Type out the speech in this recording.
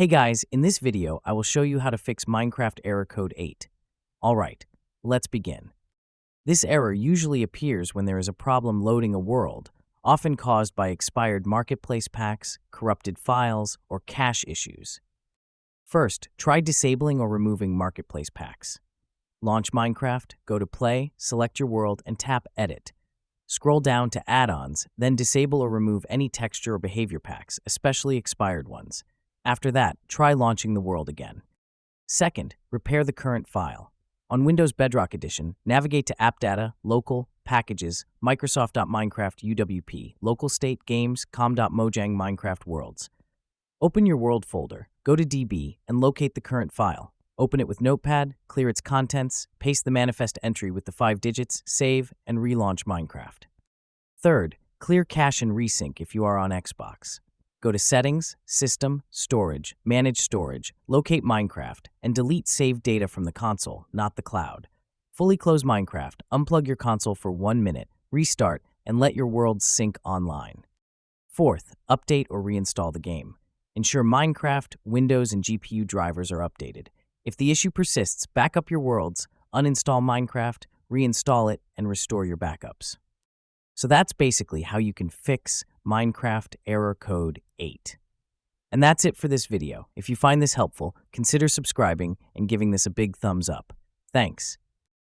Hey guys, in this video, I will show you how to fix Minecraft error code 8. Alright, let's begin. This error usually appears when there is a problem loading a world, often caused by expired marketplace packs, corrupted files, or cache issues. First, try disabling or removing marketplace packs. Launch Minecraft, go to Play, select your world, and tap Edit. Scroll down to Add-ons, then disable or remove any texture or behavior packs, especially expired ones. After that, try launching the world again. Second, repair the current file. On Windows Bedrock Edition, navigate to App Data, Local, Packages, Microsoft.Minecraft UWP, Local State, Games, com.mojang Minecraft Worlds. Open your world folder, go to DB, and locate the current file. Open it with Notepad, clear its contents, paste the manifest entry with the 5 digits, save, and relaunch Minecraft. Third, clear cache and resync if you are on Xbox. Go to Settings, System, Storage, Manage Storage, locate Minecraft, and delete saved data from the console, not the cloud. Fully close Minecraft, unplug your console for 1 minute, restart, and let your worlds sync online. Fourth, update or reinstall the game. Ensure Minecraft, Windows, and GPU drivers are updated. If the issue persists, back up your worlds, uninstall Minecraft, reinstall it, and restore your backups. So that's basically how you can fix Minecraft error code 8. And that's it for this video. If you find this helpful, consider subscribing and giving this a big thumbs up. Thanks.